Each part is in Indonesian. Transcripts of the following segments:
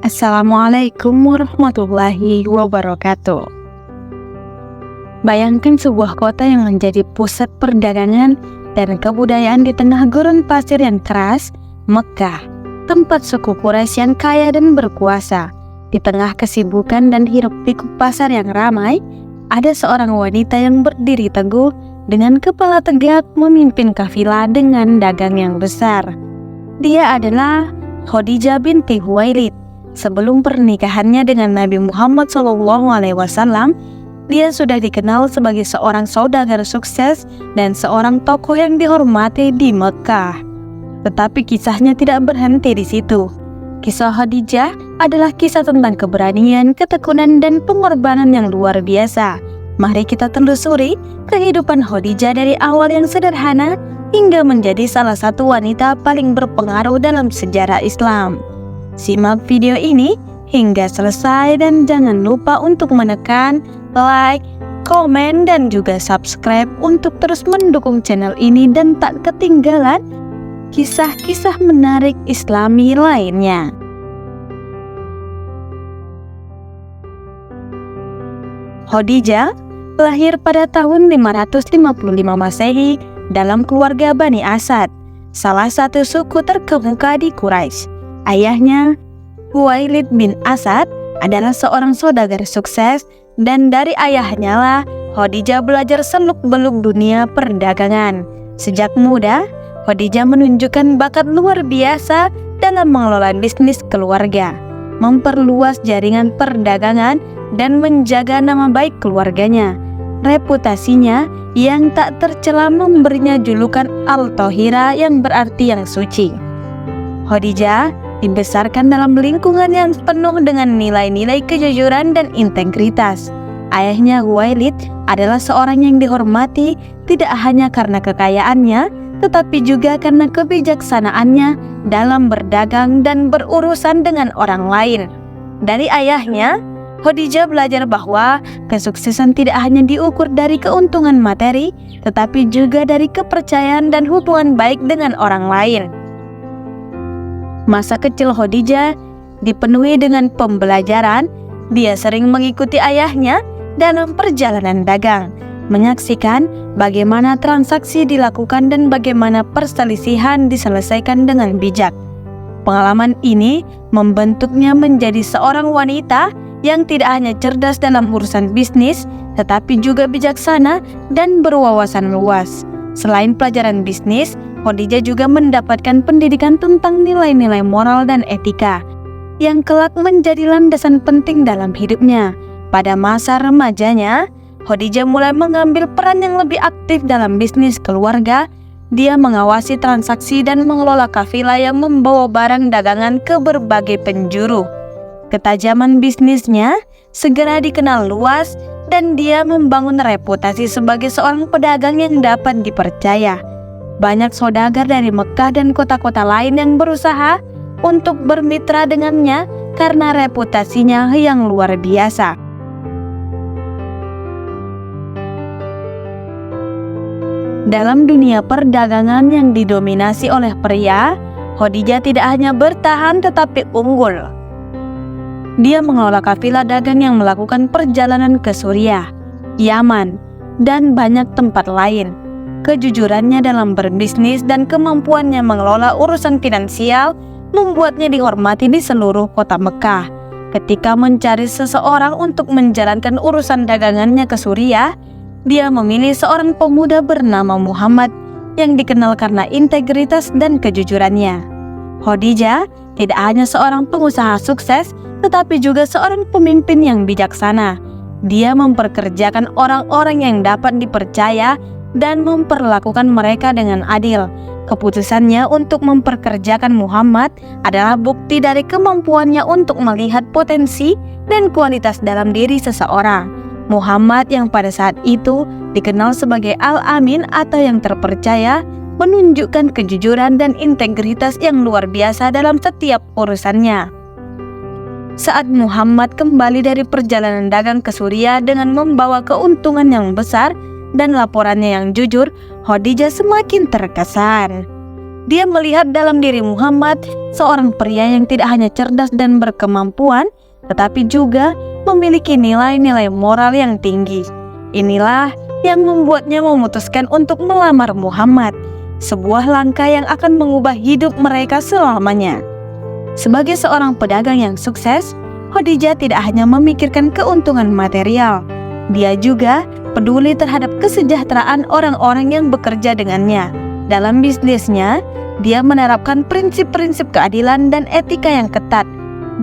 Assalamualaikum warahmatullahi wabarakatuh. Bayangkan sebuah kota yang menjadi pusat perdagangan dan kebudayaan di tengah gurun pasir yang keras, Mekah, tempat suku Quraisy yang kaya dan berkuasa. Di tengah kesibukan dan hiruk-pikuk pasar yang ramai, ada seorang wanita yang berdiri teguh dengan kepala tegak memimpin kafilah dengan dagang yang besar. Dia adalah Khadijah binti Khuwailid. Sebelum pernikahannya dengan Nabi Muhammad SAW, dia sudah dikenal sebagai seorang saudagar sukses dan seorang tokoh yang dihormati di Mekah. Tetapi kisahnya tidak berhenti di situ. Kisah Khadijah adalah kisah tentang keberanian, ketekunan, dan pengorbanan yang luar biasa. Mari kita telusuri kehidupan Khadijah dari awal yang sederhana hingga menjadi salah satu wanita paling berpengaruh dalam sejarah Islam. Simak video ini hingga selesai dan jangan lupa untuk menekan like, komen, dan juga subscribe untuk terus mendukung channel ini dan tak ketinggalan kisah-kisah menarik Islami lainnya. Khadijah lahir pada tahun 555 Masehi dalam keluarga Bani Asad, salah satu suku terkemuka di Quraisy. Ayahnya, Khuwailid bin Asad, adalah seorang saudagar sukses, dan dari ayahnya lah Khadijah belajar seluk-beluk dunia perdagangan. Sejak muda, Khadijah menunjukkan bakat luar biasa dalam mengelola bisnis keluarga, memperluas jaringan perdagangan, dan menjaga nama baik keluarganya. Reputasinya yang tak tercela memberinya julukan Al-Thahira yang berarti yang suci. Khadijah dibesarkan dalam lingkungan yang penuh dengan nilai-nilai kejujuran dan integritas. Ayahnya Khuwailid adalah seorang yang dihormati tidak hanya karena kekayaannya, tetapi juga karena kebijaksanaannya dalam berdagang dan berurusan dengan orang lain. Dari ayahnya, Khadijah belajar bahwa kesuksesan tidak hanya diukur dari keuntungan materi, tetapi juga dari kepercayaan dan hubungan baik dengan orang lain. Masa kecil Khadijah dipenuhi dengan pembelajaran. Dia sering mengikuti ayahnya dalam perjalanan dagang, menyaksikan bagaimana transaksi dilakukan dan bagaimana perselisihan diselesaikan dengan bijak. Pengalaman ini membentuknya menjadi seorang wanita yang tidak hanya cerdas dalam urusan bisnis, tetapi juga bijaksana dan berwawasan luas. Selain pelajaran bisnis, Khadijah juga mendapatkan pendidikan tentang nilai-nilai moral dan etika yang kelak menjadi landasan penting dalam hidupnya. Pada masa remajanya, Khadijah mulai mengambil peran yang lebih aktif dalam bisnis keluarga. Dia mengawasi transaksi dan mengelola kafilah yang membawa barang dagangan ke berbagai penjuru. Ketajaman bisnisnya segera dikenal luas dan dia membangun reputasi sebagai seorang pedagang yang dapat dipercaya. Banyak saudagar dari Mekah dan kota-kota lain yang berusaha untuk bermitra dengannya karena reputasinya yang luar biasa. Dalam dunia perdagangan yang didominasi oleh pria, Khadijah tidak hanya bertahan tetapi unggul. Dia mengelola kafilah dagang yang melakukan perjalanan ke Suriah, Yaman, dan banyak tempat lain. Kejujurannya dalam berbisnis dan kemampuannya mengelola urusan finansial membuatnya dihormati di seluruh kota Mekah. Ketika mencari seseorang untuk menjalankan urusan dagangannya ke Suriah, dia memilih seorang pemuda bernama Muhammad yang dikenal karena integritas dan kejujurannya. Khadijah tidak hanya seorang pengusaha sukses, tetapi juga seorang pemimpin yang bijaksana. Dia memperkerjakan orang-orang yang dapat dipercaya dan memperlakukan mereka dengan adil. Keputusannya untuk memperkerjakan Muhammad adalah bukti dari kemampuannya untuk melihat potensi dan kualitas dalam diri seseorang. Muhammad yang pada saat itu dikenal sebagai Al-Amin atau yang terpercaya, menunjukkan kejujuran dan integritas yang luar biasa dalam setiap urusannya. Saat Muhammad kembali dari perjalanan dagang ke Suriah dengan membawa keuntungan yang besar dan laporannya yang jujur, Khadijah semakin terkesan. Dia melihat dalam diri Muhammad seorang pria yang tidak hanya cerdas dan berkemampuan, tetapi juga memiliki nilai-nilai moral yang tinggi. Inilah yang membuatnya memutuskan untuk melamar Muhammad, sebuah langkah yang akan mengubah hidup mereka selamanya. Sebagai seorang pedagang yang sukses, Khadijah tidak hanya memikirkan keuntungan material. Dia juga peduli terhadap kesejahteraan orang-orang yang bekerja dengannya. Dalam bisnisnya, dia menerapkan prinsip-prinsip keadilan dan etika yang ketat.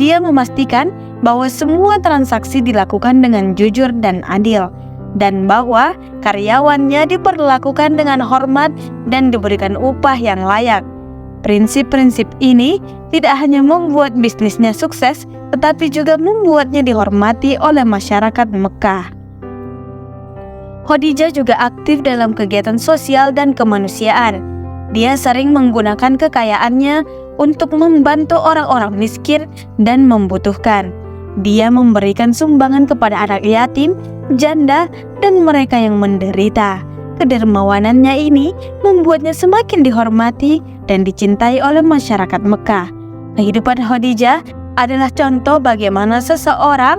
Dia memastikan bahwa semua transaksi dilakukan dengan jujur dan adil, dan bahwa karyawannya diperlakukan dengan hormat dan diberikan upah yang layak. Prinsip-prinsip ini tidak hanya membuat bisnisnya sukses, tetapi juga membuatnya dihormati oleh masyarakat Mekah. Khadijah juga aktif dalam kegiatan sosial dan kemanusiaan. Dia sering menggunakan kekayaannya untuk membantu orang-orang miskin dan membutuhkan. Dia memberikan sumbangan kepada anak yatim, janda, dan mereka yang menderita. Kedermawanannya ini membuatnya semakin dihormati dan dicintai oleh masyarakat Mekah. Kehidupan Khadijah adalah contoh bagaimana seseorang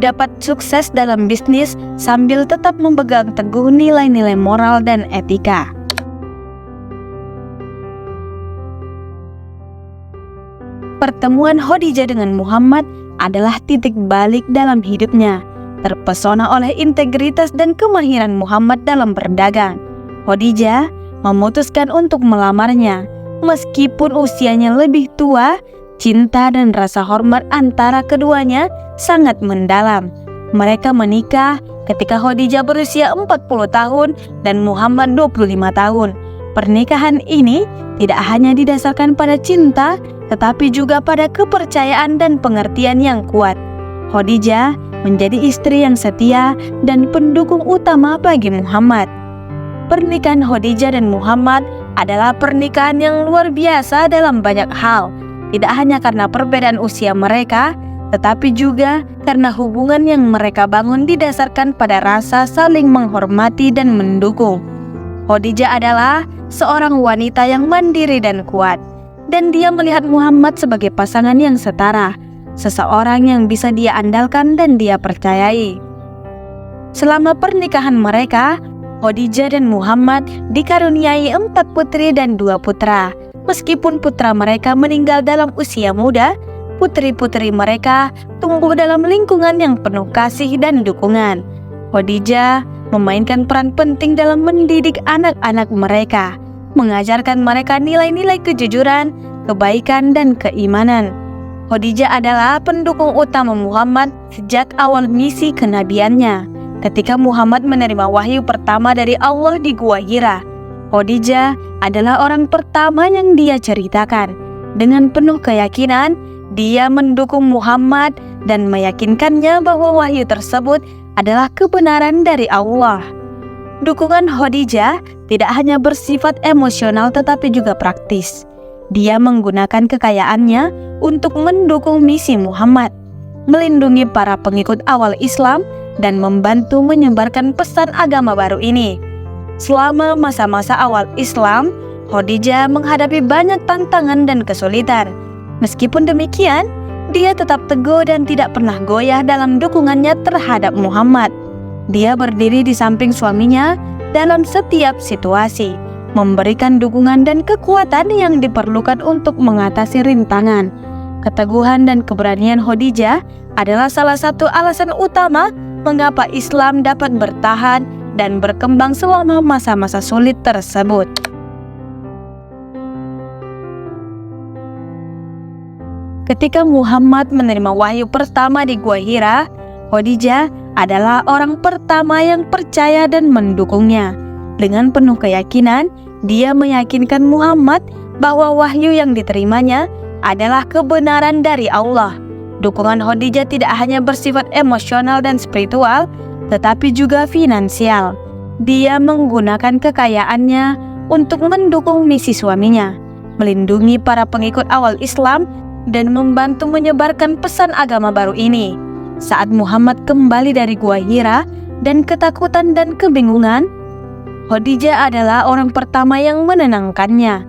dapat sukses dalam bisnis sambil tetap memegang teguh nilai-nilai moral dan etika. Pertemuan Khadijah dengan Muhammad adalah titik balik dalam hidupnya. Terpesona oleh integritas dan kemahiran Muhammad dalam berdagang, Khadijah memutuskan untuk melamarnya. Meskipun usianya lebih tua, cinta dan rasa hormat antara keduanya sangat mendalam. Mereka menikah ketika Khadijah berusia 40 tahun dan Muhammad 25 tahun. Pernikahan ini tidak hanya didasarkan pada cinta, tetapi juga pada kepercayaan dan pengertian yang kuat. Khadijah menjadi istri yang setia dan pendukung utama bagi Muhammad. Pernikahan Khadijah dan Muhammad adalah pernikahan yang luar biasa dalam banyak hal. Tidak hanya karena perbedaan usia mereka, tetapi juga karena hubungan yang mereka bangun didasarkan pada rasa saling menghormati dan mendukung. Khadijah adalah seorang wanita yang mandiri dan kuat, dan dia melihat Muhammad sebagai pasangan yang setara, seseorang yang bisa dia andalkan dan dia percayai. Selama pernikahan mereka, Khadijah dan Muhammad dikaruniai 4 putri dan 2 putra. Meskipun putra mereka meninggal dalam usia muda, putri-putri mereka tumbuh dalam lingkungan yang penuh kasih dan dukungan. Khadijah memainkan peran penting dalam mendidik anak-anak mereka, mengajarkan mereka nilai-nilai kejujuran, kebaikan, dan keimanan. Khadijah adalah pendukung utama Muhammad sejak awal misi kenabiannya. Ketika Muhammad menerima wahyu pertama dari Allah di Gua Hira, Khadijah adalah orang pertama yang dia ceritakan. Dengan penuh keyakinan, dia mendukung Muhammad dan meyakinkannya bahwa wahyu tersebut adalah kebenaran dari Allah. Dukungan Khadijah tidak hanya bersifat emosional tetapi juga praktis. Dia menggunakan kekayaannya untuk mendukung misi Muhammad, melindungi para pengikut awal Islam, dan membantu menyebarkan pesan agama baru ini. Selama masa-masa awal Islam, Khadijah menghadapi banyak tantangan dan kesulitan. Meskipun demikian, dia tetap teguh dan tidak pernah goyah dalam dukungannya terhadap Muhammad. Dia berdiri di samping suaminya dalam setiap situasi, memberikan dukungan dan kekuatan yang diperlukan untuk mengatasi rintangan. Keteguhan dan keberanian Khadijah adalah salah satu alasan utama mengapa Islam dapat bertahan dan berkembang selama masa-masa sulit tersebut. Ketika Muhammad menerima wahyu pertama di Gua Hira, Khadijah adalah orang pertama yang percaya dan mendukungnya. Dengan penuh keyakinan, dia meyakinkan Muhammad bahwa wahyu yang diterimanya adalah kebenaran dari Allah. Dukungan Khadijah tidak hanya bersifat emosional dan spiritual, tetapi juga finansial. Dia menggunakan kekayaannya untuk mendukung misi suaminya, melindungi para pengikut awal Islam, dan membantu menyebarkan pesan agama baru ini. Saat Muhammad kembali dari Gua Hira dan ketakutan dan kebingungan, Khadijah adalah orang pertama yang menenangkannya.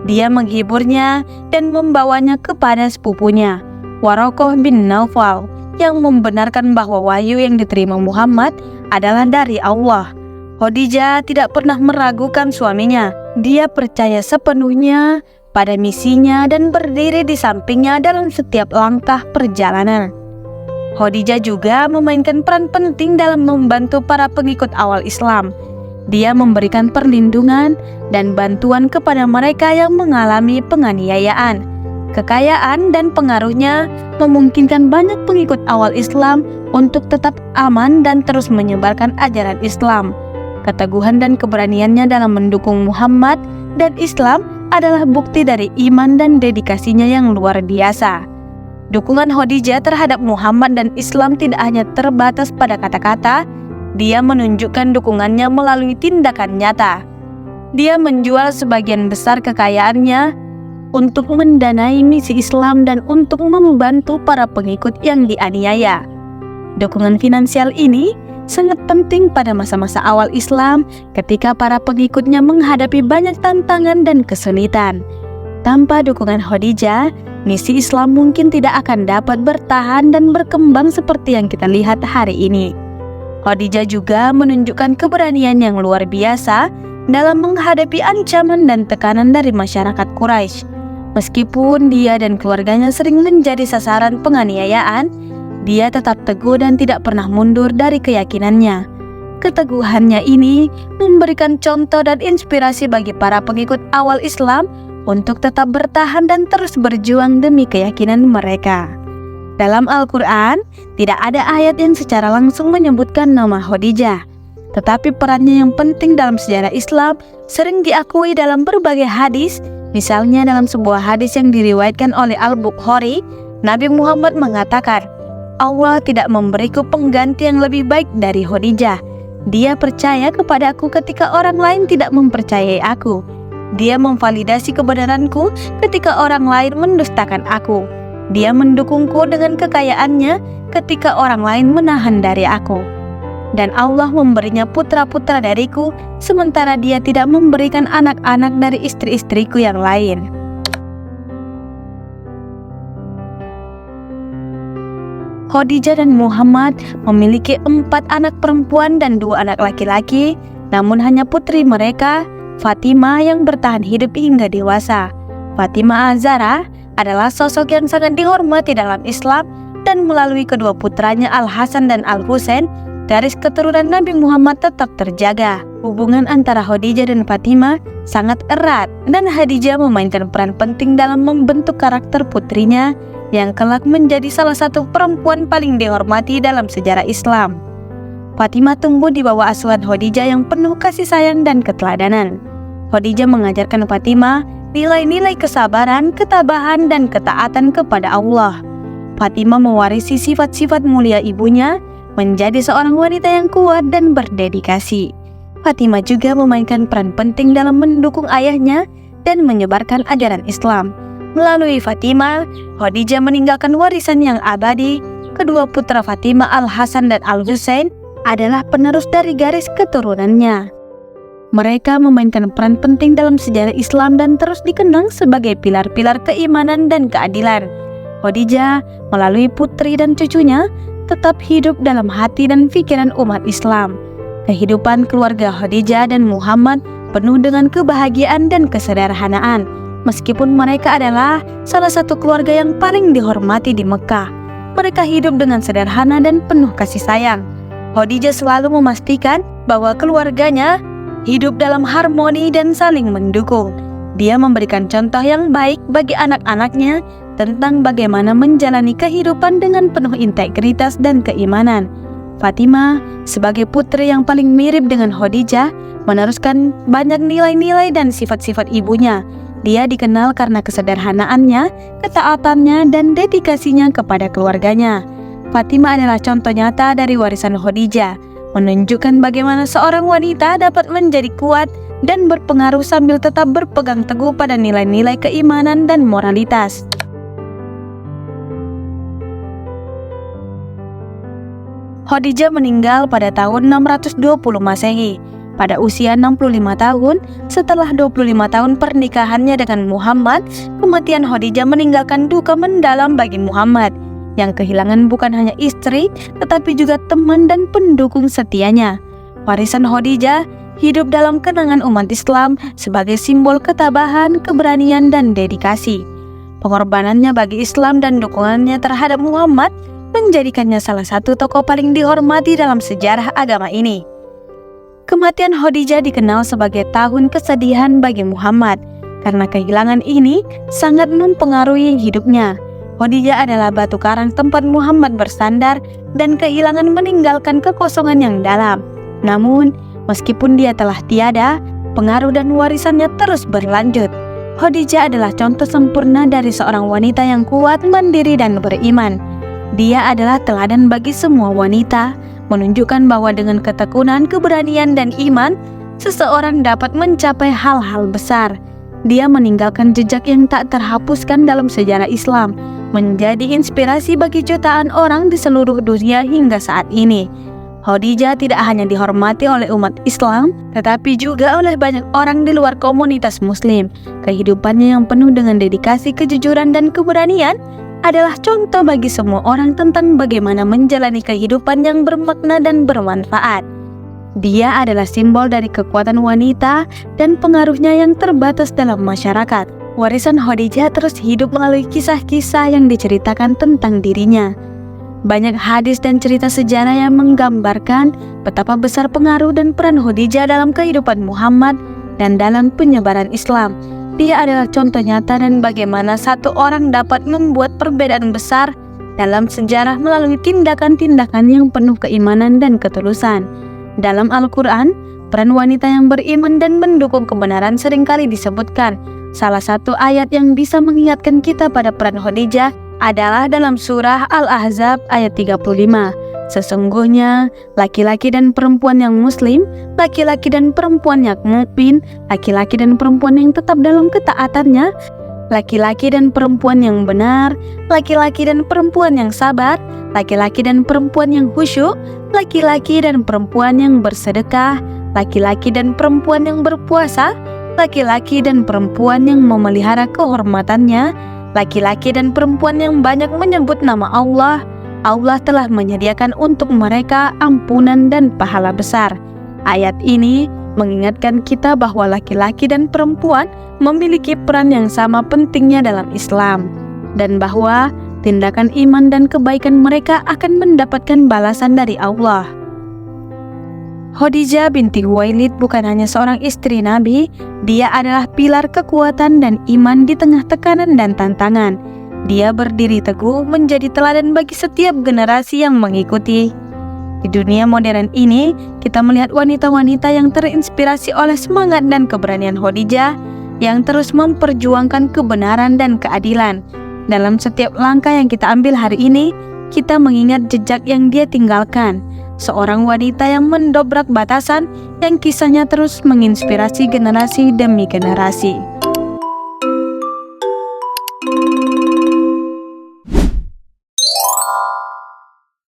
Dia menghiburnya dan membawanya kepada sepupunya, Waraqah bin Naufal, yang membenarkan bahwa wahyu yang diterima Muhammad adalah dari Allah. Khadijah tidak pernah meragukan suaminya. Dia percaya sepenuhnya pada misinya dan berdiri di sampingnya dalam setiap langkah perjalanan. Khadijah juga memainkan peran penting dalam membantu para pengikut awal Islam. Dia memberikan perlindungan dan bantuan kepada mereka yang mengalami penganiayaan. Kekayaan dan pengaruhnya memungkinkan banyak pengikut awal Islam untuk tetap aman dan terus menyebarkan ajaran Islam. Keteguhan dan keberaniannya dalam mendukung Muhammad dan Islam adalah bukti dari iman dan dedikasinya yang luar biasa. Dukungan Khadijah terhadap Muhammad dan Islam tidak hanya terbatas pada kata-kata. Dia menunjukkan dukungannya melalui tindakan nyata. Dia menjual sebagian besar kekayaannya untuk mendanai misi Islam dan untuk membantu para pengikut yang dianiaya. Dukungan finansial ini sangat penting pada masa-masa awal Islam ketika para pengikutnya menghadapi banyak tantangan dan kesulitan. Tanpa dukungan Khadijah, misi Islam mungkin tidak akan dapat bertahan dan berkembang seperti yang kita lihat hari ini. Khadijah juga menunjukkan keberanian yang luar biasa dalam menghadapi ancaman dan tekanan dari masyarakat Quraisy. Meskipun dia dan keluarganya sering menjadi sasaran penganiayaan, dia tetap teguh dan tidak pernah mundur dari keyakinannya. Keteguhannya ini memberikan contoh dan inspirasi bagi para pengikut awal Islam untuk tetap bertahan dan terus berjuang demi keyakinan mereka. Dalam Al-Quran, tidak ada ayat yang secara langsung menyebutkan nama Khadijah. Tetapi perannya yang penting dalam sejarah Islam sering diakui dalam berbagai hadis. Misalnya dalam sebuah hadis yang diriwayatkan oleh Al-Bukhari, Nabi Muhammad mengatakan, Allah tidak memberiku pengganti yang lebih baik dari Khadijah. Dia percaya kepadaku ketika orang lain tidak mempercayai aku. Dia memvalidasi kebenaranku ketika orang lain mendustakan aku. Dia mendukungku dengan kekayaannya ketika orang lain menahan dari aku. Dan Allah memberinya putra-putra dariku, sementara dia tidak memberikan anak-anak dari istri-istriku yang lain. Khadijah dan Muhammad memiliki 4 anak perempuan dan 2 anak laki-laki, namun hanya putri mereka, Fatimah, yang bertahan hidup hingga dewasa. Fatimah Az-Zahra adalah sosok yang sangat dihormati dalam Islam, dan melalui kedua putranya Al-Hasan dan Al-Husain, garis keturunan Nabi Muhammad tetap terjaga. Hubungan antara Khadijah dan Fatimah sangat erat, dan Khadijah memainkan peran penting dalam membentuk karakter putrinya yang kelak menjadi salah satu perempuan paling dihormati dalam sejarah Islam. Fatimah tumbuh di bawah asuhan Khadijah yang penuh kasih sayang dan keteladanan. Khadijah mengajarkan Fatimah nilai-nilai kesabaran, ketabahan, dan ketaatan kepada Allah. Fatimah mewarisi sifat-sifat mulia ibunya, menjadi seorang wanita yang kuat dan berdedikasi. Fatimah juga memainkan peran penting dalam mendukung ayahnya dan menyebarkan ajaran Islam. Melalui Fatimah, Khadijah meninggalkan warisan yang abadi. Kedua putra Fatimah, Al-Hasan dan Al-Husain, adalah penerus dari garis keturunannya. Mereka memainkan peran penting dalam sejarah Islam dan terus dikenang sebagai pilar-pilar keimanan dan keadilan. Khadijah, melalui putri dan cucunya, tetap hidup dalam hati dan pikiran umat Islam. Kehidupan keluarga Khadijah dan Muhammad penuh dengan kebahagiaan dan kesederhanaan. Meskipun mereka adalah salah satu keluarga yang paling dihormati di Mekah, mereka hidup dengan sederhana dan penuh kasih sayang. Khadijah selalu memastikan bahwa keluarganya hidup dalam harmoni dan saling mendukung. Dia memberikan contoh yang baik bagi anak-anaknya tentang bagaimana menjalani kehidupan dengan penuh integritas dan keimanan. Fatimah, sebagai putri yang paling mirip dengan Khadijah, meneruskan banyak nilai-nilai dan sifat-sifat ibunya. Dia dikenal karena kesederhanaannya, ketaatannya, dan dedikasinya kepada keluarganya. Fatimah adalah contoh nyata dari warisan Khadijah, menunjukkan bagaimana seorang wanita dapat menjadi kuat dan berpengaruh sambil tetap berpegang teguh pada nilai-nilai keimanan dan moralitas. Khadijah meninggal pada tahun 620 Masehi. Pada usia 65 tahun, setelah 25 tahun pernikahannya dengan Muhammad, kematian Khadijah meninggalkan duka mendalam bagi Muhammad, yang kehilangan bukan hanya istri, tetapi juga teman dan pendukung setianya. Warisan Khadijah hidup dalam kenangan umat Islam sebagai simbol ketabahan, keberanian, dan dedikasi. Pengorbanannya bagi Islam dan dukungannya terhadap Muhammad menjadikannya salah satu tokoh paling dihormati dalam sejarah agama ini. Kematian Khadijah dikenal sebagai tahun kesedihan bagi Muhammad, karena kehilangan ini sangat mempengaruhi hidupnya. Khadijah adalah batu karang tempat Muhammad bersandar dan kehilangan meninggalkan kekosongan yang dalam. Namun, meskipun dia telah tiada, pengaruh dan warisannya terus berlanjut. Khadijah adalah contoh sempurna dari seorang wanita yang kuat, mandiri, dan beriman. Dia adalah teladan bagi semua wanita, menunjukkan bahwa dengan ketekunan, keberanian, dan iman, seseorang dapat mencapai hal-hal besar. Dia meninggalkan jejak yang tak terhapuskan dalam sejarah Islam, menjadi inspirasi bagi jutaan orang di seluruh dunia hingga saat ini. Khadijah tidak hanya dihormati oleh umat Islam, tetapi juga oleh banyak orang di luar komunitas Muslim. Kehidupannya yang penuh dengan dedikasi, kejujuran, dan keberanian adalah contoh bagi semua orang tentang bagaimana menjalani kehidupan yang bermakna dan bermanfaat. Dia adalah simbol dari kekuatan wanita dan pengaruhnya yang terbatas dalam masyarakat. Warisan Khadijah terus hidup melalui kisah-kisah yang diceritakan tentang dirinya. Banyak hadis dan cerita sejarah yang menggambarkan betapa besar pengaruh dan peran Khadijah dalam kehidupan Muhammad dan dalam penyebaran Islam. Dia adalah contoh nyata dan bagaimana satu orang dapat membuat perbedaan besar dalam sejarah melalui tindakan-tindakan yang penuh keimanan dan ketulusan. Dalam Al-Quran, peran wanita yang beriman dan mendukung kebenaran seringkali disebutkan. Salah satu ayat yang bisa mengingatkan kita pada peran Khadijah adalah dalam surah Al-Ahzab ayat 35. Sesungguhnya laki-laki dan perempuan yang muslim, laki-laki dan perempuan yang mukmin, laki-laki dan perempuan yang tetap dalam ketaatannya, laki-laki dan perempuan yang benar, laki-laki dan perempuan yang sabar, laki-laki dan perempuan yang khusyuk, laki-laki dan perempuan yang bersedekah, laki-laki dan perempuan yang berpuasa, laki-laki dan perempuan yang memelihara kehormatannya, laki-laki dan perempuan yang banyak menyebut nama Allah. Allah telah menyediakan untuk mereka ampunan dan pahala besar. Ayat ini mengingatkan kita bahwa laki-laki dan perempuan memiliki peran yang sama pentingnya dalam Islam, dan bahwa tindakan iman dan kebaikan mereka akan mendapatkan balasan dari Allah. Khadijah binti Khuwailid bukan hanya seorang istri Nabi, dia adalah pilar kekuatan dan iman di tengah tekanan dan tantangan. Dia berdiri teguh menjadi teladan bagi setiap generasi yang mengikuti. Di dunia modern ini, kita melihat wanita-wanita yang terinspirasi oleh semangat dan keberanian Khadijah yang terus memperjuangkan kebenaran dan keadilan. Dalam setiap langkah yang kita ambil hari ini, kita mengingat jejak yang dia tinggalkan. Seorang wanita yang mendobrak batasan, yang kisahnya terus menginspirasi generasi demi generasi.